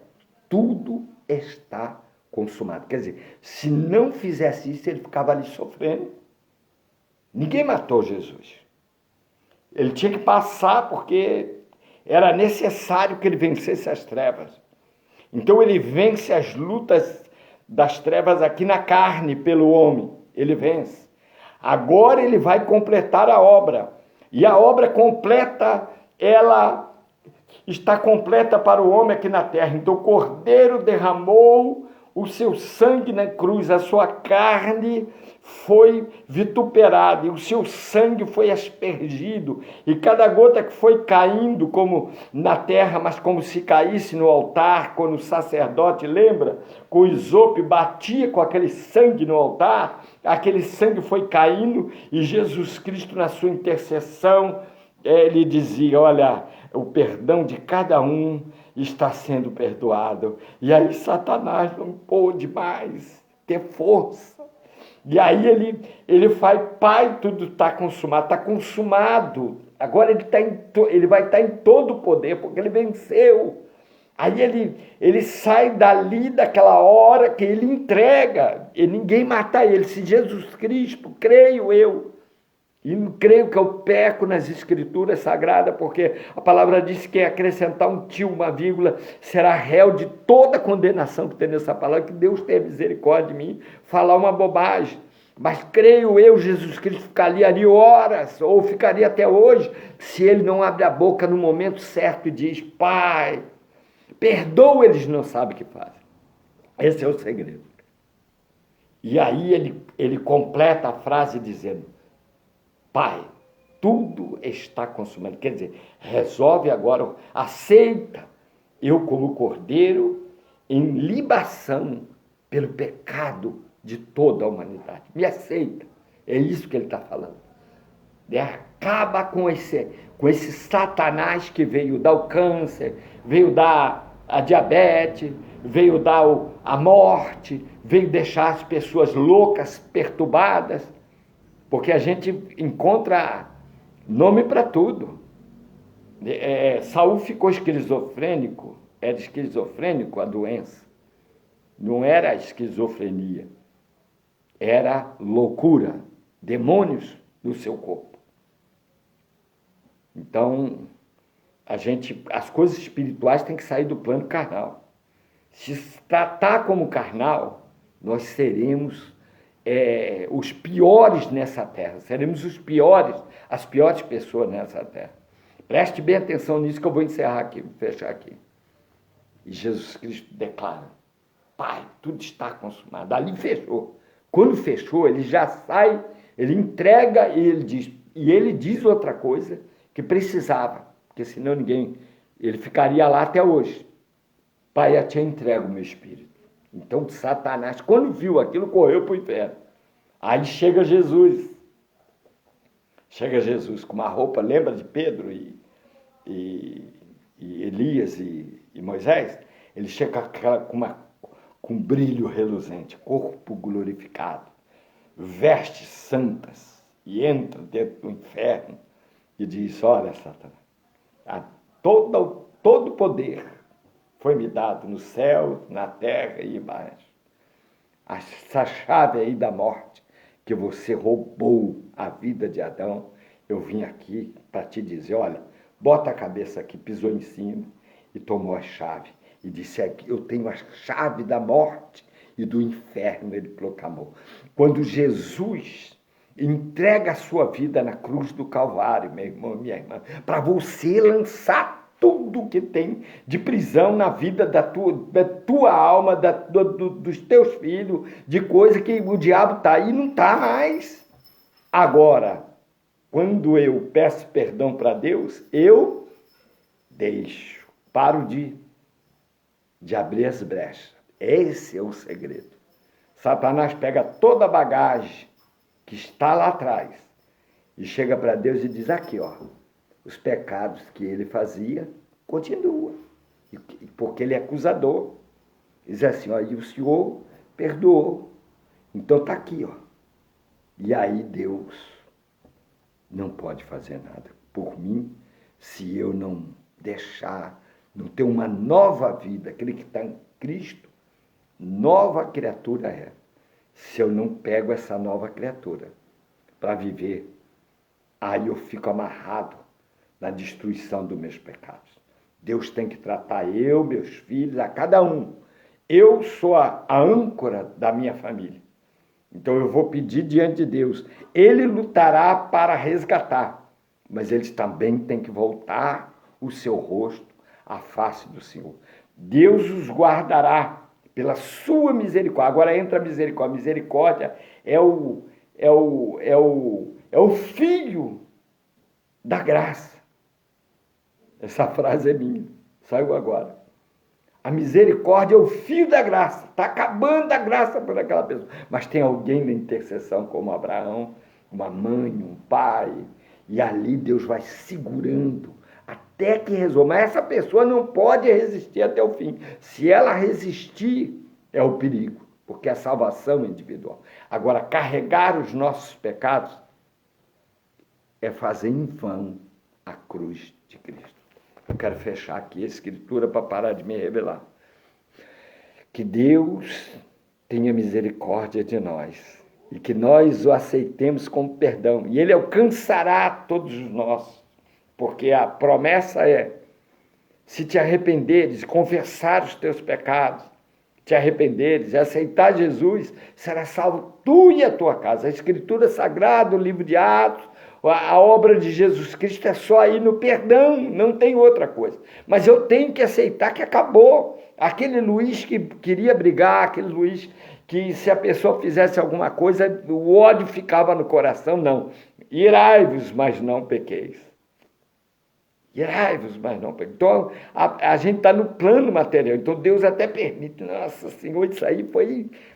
A: Tudo está consumado. Quer dizer, se não fizesse isso, ele ficava ali sofrendo. Ninguém matou Jesus. Ele tinha que passar porque era necessário que ele vencesse as trevas. Então ele vence as lutas das trevas aqui na carne pelo homem. Ele vence. Agora ele vai completar a obra. E a obra completa, ela está completa para o homem aqui na terra. Então o Cordeiro derramou o seu sangue na cruz, a sua carne foi vituperada e o seu sangue foi aspergido, e cada gota que foi caindo como na terra, mas como se caísse no altar, quando o sacerdote, lembra, com o isopo batia com aquele sangue no altar, aquele sangue foi caindo, e Jesus Cristo, na sua intercessão, ele dizia: olha, o perdão de cada um está sendo perdoado. E aí Satanás não pôde mais ter força. E aí ele faz: Pai, tudo está consumado. Está consumado. Agora ele vai estar em todo o poder, porque ele venceu. Aí ele sai dali daquela hora que ele entrega, e ninguém mata ele. Se Jesus Cristo, creio eu, e creio que eu peco nas escrituras sagradas, porque a palavra diz que acrescentar um tio, uma vírgula, será réu de toda condenação que tem nessa palavra, que Deus tenha misericórdia de mim, falar uma bobagem. Mas creio eu, Jesus Cristo ficaria ali horas, ou ficaria até hoje, se ele não abre a boca no momento certo e diz: Pai, perdoa, eles não sabem o que fazem. Esse é o segredo. E aí ele completa a frase dizendo: Pai, tudo está consumado. Quer dizer, resolve agora, aceita eu como cordeiro em libação pelo pecado de toda a humanidade. Me aceita. É isso que ele está falando. Acaba com esse Satanás que veio dar o câncer, veio dar a diabetes, veio dar a morte, veio deixar as pessoas loucas, perturbadas. Porque a gente encontra nome para tudo. Saul ficou esquizofrênico, era esquizofrênico a doença. Não era esquizofrenia, era loucura, demônios no seu corpo. Então, as coisas espirituais têm que sair do plano carnal. Se tratar como carnal, nós seremos os piores nessa terra, seremos as piores pessoas nessa terra. Preste bem atenção nisso que eu vou encerrar aqui, vou fechar aqui. E Jesus Cristo declara: Pai, tudo está consumado. Ali fechou. Quando fechou, ele já sai, ele entrega e ele diz outra coisa que precisava, porque senão ele ficaria lá até hoje. Pai, eu te entrego o meu espírito. Então Satanás, quando viu aquilo, correu para o inferno. Aí chega Jesus com uma roupa, lembra de Pedro e Elias e Moisés? Ele chega com um brilho reluzente, corpo glorificado, vestes santas, e entra dentro do inferno e diz: olha, Satanás, todo poder foi-me dado no céu, na terra e embaixo. Essa chave aí da morte, que você roubou a vida de Adão, eu vim aqui para te dizer, olha, bota a cabeça aqui, pisou em cima e tomou a chave. E disse, eu tenho a chave da morte e do inferno, ele proclamou. Quando Jesus entrega a sua vida na cruz do Calvário, meu irmão, minha irmã, para você lançar tudo que tem de prisão na vida da tua alma, dos teus filhos, de coisa que o diabo está aí, não está mais. Agora, quando eu peço perdão para Deus, eu paro de abrir as brechas. Esse é o segredo. Satanás pega toda a bagagem que está lá atrás e chega para Deus e diz, aqui, ó, os pecados que ele fazia, continua. Porque ele é acusador. Diz assim, ó, e o Senhor perdoou. Então está aqui, ó. E aí Deus não pode fazer nada por mim se eu não deixar, não ter uma nova vida. Aquele que está em Cristo, nova criatura é. Se eu não pego essa nova criatura para viver, aí eu fico amarrado na destruição dos meus pecados. Deus tem que tratar eu, meus filhos, a cada um. Eu sou a âncora da minha família. Então eu vou pedir diante de Deus. Ele lutará para resgatar, mas eles também têm que voltar o seu rosto à face do Senhor. Deus os guardará pela sua misericórdia. Agora entra a misericórdia. A misericórdia é o filho da graça. Essa frase é minha, saiu agora. A misericórdia é o fio da graça. Está acabando a graça por aquela pessoa. Mas tem alguém na intercessão, como Abraão, uma mãe, um pai. E ali Deus vai segurando até que resolva. Mas essa pessoa não pode resistir até o fim. Se ela resistir, é o perigo. Porque a salvação é individual. Agora, carregar os nossos pecados é fazer em vão a cruz de Cristo. Eu quero fechar aqui a escritura para parar de me revelar. Que Deus tenha misericórdia de nós e que nós o aceitemos como perdão. E Ele alcançará todos nós, porque a promessa é, se te arrependeres, confessar os teus pecados, te arrependeres e aceitar Jesus, será salvo tu e a tua casa. A Escritura Sagrada, o livro de Atos, a obra de Jesus Cristo é só aí no perdão, não tem outra coisa. Mas eu tenho que aceitar que acabou. Aquele Luiz que queria brigar, aquele Luiz que se a pessoa fizesse alguma coisa, o ódio ficava no coração, não. Irai-vos, mas não pequeis. Irai-vos, mas não pequeis. Então, a gente está no plano material. Então, Deus até permite. Nossa Senhor, isso aí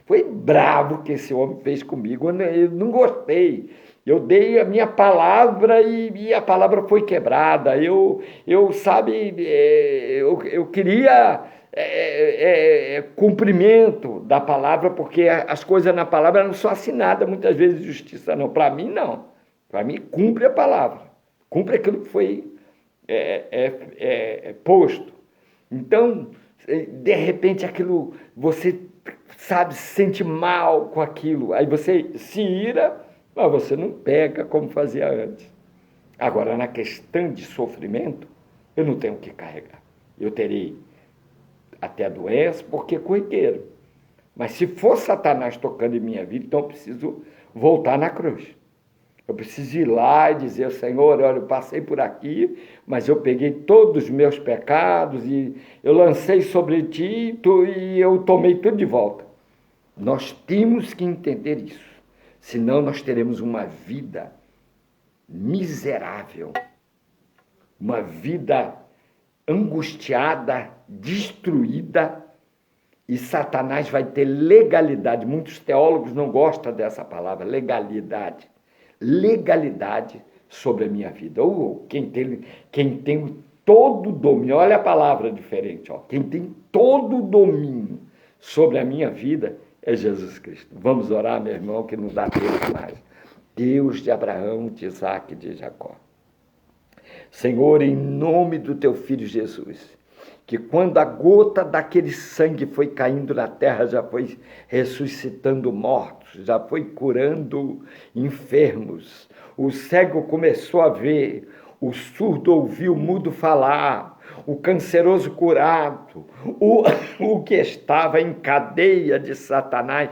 A: foi bravo que esse homem fez comigo. Eu não gostei. Eu dei a minha palavra e a palavra foi quebrada. Eu queria cumprimento da palavra, porque as coisas na palavra não são assinadas muitas vezes de justiça, não. Para mim, não. Para mim, cumpre a palavra. Cumpre aquilo que foi posto. Então, de repente, aquilo, você sabe, se sente mal com aquilo. Aí você se ira, mas você não pega como fazia antes. Agora, na questão de sofrimento, eu não tenho que carregar. Eu terei até a doença, porque é corriqueiro. Mas se for Satanás tocando em minha vida, então eu preciso voltar na cruz. Eu preciso ir lá e dizer, Senhor, olha, eu passei por aqui, mas eu peguei todos os meus pecados e eu lancei sobre ti e eu tomei tudo de volta. Nós temos que entender isso. Senão nós teremos uma vida miserável, uma vida angustiada, destruída, e Satanás vai ter legalidade. Muitos teólogos não gostam dessa palavra, legalidade. Legalidade sobre a minha vida. Ou quem tem todo o domínio, olha a palavra diferente, ó. Quem tem todo o domínio sobre a minha vida é Jesus Cristo. Vamos orar, meu irmão, que não dá tempo mais. Deus de Abraão, de Isaac e de Jacó. Senhor, em nome do teu filho Jesus, que quando a gota daquele sangue foi caindo na terra, já foi ressuscitando mortos, braços, já foi curando enfermos. O cego começou a ver, o surdo ouviu o mudo falar, o canceroso curado, o que estava em cadeia de Satanás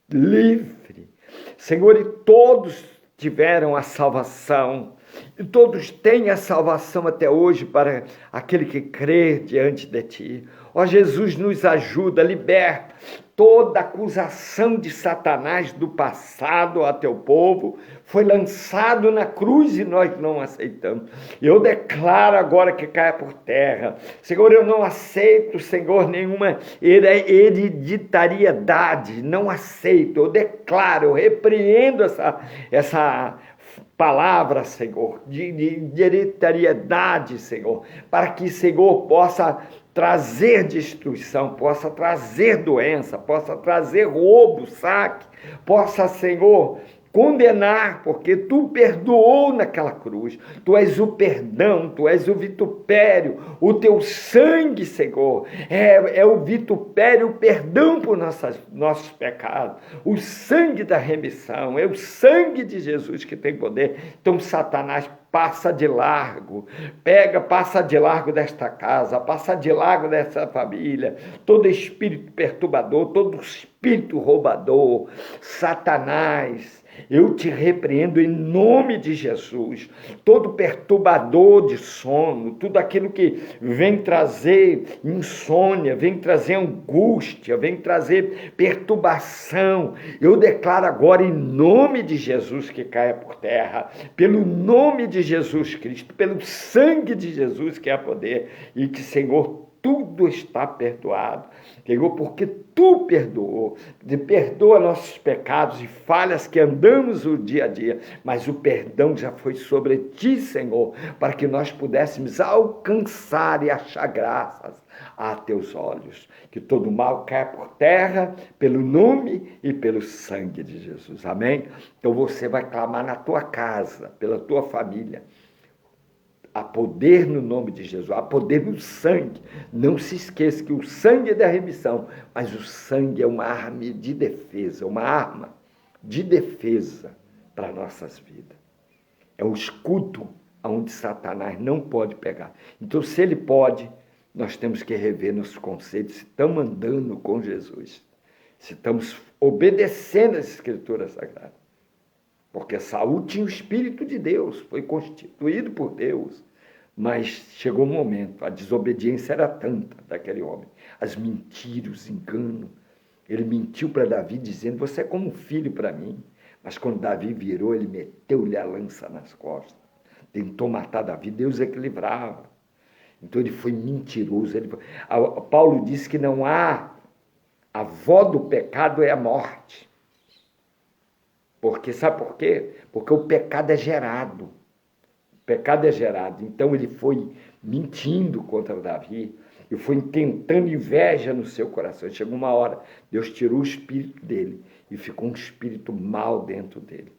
A: livre. Senhor, e todos tiveram a salvação, e todos têm a salvação até hoje para aquele que crê diante de Ti. Ó Jesus, nos ajuda, liberta toda acusação de Satanás do passado a Teu povo, foi lançado na cruz e nós não aceitamos. Eu declaro agora que caia por terra. Senhor, eu não aceito, Senhor, nenhuma hereditariedade, não aceito. Eu declaro, eu repreendo essa palavra, Senhor, de hereditariedade, Senhor, para que, Senhor, possa trazer destruição, possa trazer doença, possa trazer roubo, saque, possa, Senhor, condenar, porque Tu perdoou naquela cruz, Tu és o perdão, Tu és o vitupério, o Teu sangue, Senhor, é o vitupério, o perdão por nossos pecados, o sangue da remissão, é o sangue de Jesus que tem poder. Então Satanás passa de largo, passa de largo desta casa, passa de largo dessa família, todo espírito perturbador, todo espírito roubador, Satanás, eu te repreendo em nome de Jesus, todo perturbador de sono, tudo aquilo que vem trazer insônia, vem trazer angústia, vem trazer perturbação, eu declaro agora em nome de Jesus que caia por terra, pelo nome de Jesus Cristo, pelo sangue de Jesus que há poder, e que, Senhor, tudo está perdoado, Senhor, porque Tu perdoou, perdoa nossos pecados e falhas que andamos o dia a dia, mas o perdão já foi sobre Ti, Senhor, para que nós pudéssemos alcançar e achar graças a Teus olhos, que todo mal caia por terra, pelo nome e pelo sangue de Jesus, amém? Então você vai clamar na tua casa, pela tua família, há poder no nome de Jesus, há poder no sangue. Não se esqueça que o sangue é da remissão, mas o sangue é uma arma de defesa, uma arma de defesa para nossas vidas. É o escudo onde Satanás não pode pegar. Então, se ele pode, nós temos que rever nossos conceitos, se estamos andando com Jesus, se estamos obedecendo as Escrituras Sagradas. Porque Saul tinha o Espírito de Deus, foi constituído por Deus, mas chegou um momento, a desobediência era tanta daquele homem, as mentiras, os enganos. Ele mentiu para Davi dizendo, você é como um filho para mim, mas quando Davi virou, ele meteu-lhe a lança nas costas, tentou matar Davi, Deus é que livrava. Então ele foi mentiroso. Paulo disse que não há, a avó do pecado é a morte. Porque, sabe por quê? Porque o pecado é gerado. O pecado é gerado. Então ele foi mentindo contra Davi e foi tentando inveja no seu coração. Chegou uma hora, Deus tirou o espírito dele e ficou um espírito mau dentro dele.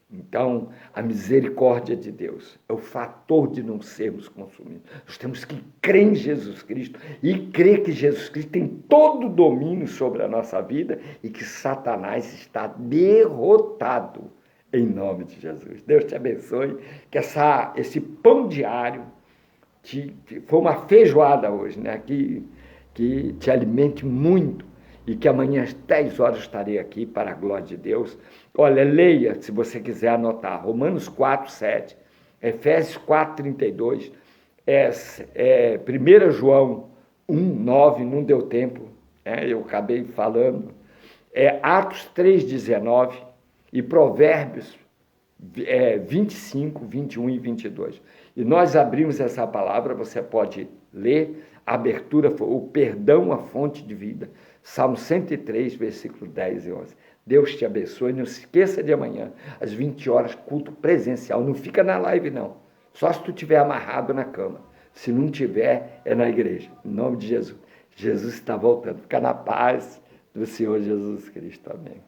A: Então, a misericórdia de Deus é o fator de não sermos consumidos. Nós temos que crer em Jesus Cristo e crer que Jesus Cristo tem todo o domínio sobre a nossa vida e que Satanás está derrotado em nome de Jesus. Deus te abençoe, que esse pão diário foi uma feijoada hoje, né? Que te alimente muito. E que amanhã às 10 horas estarei aqui para a glória de Deus. Olha, leia, se você quiser anotar, Romanos 4, 7, Efésios 4, 32, 1 João 1, 9, não deu tempo, eu acabei falando, Atos 3, 19 e Provérbios 25, 21 e 22. E nós abrimos essa palavra, você pode ler, a abertura foi o perdão, a fonte de vida. Salmo 103, versículo 10 e 11. Deus te abençoe. Não se esqueça de amanhã, às 20 horas, culto presencial. Não fica na live, não. Só se tu estiver amarrado na cama. Se não tiver, é na igreja. Em nome de Jesus. Jesus está voltando. Fica na paz do Senhor Jesus Cristo. Amém.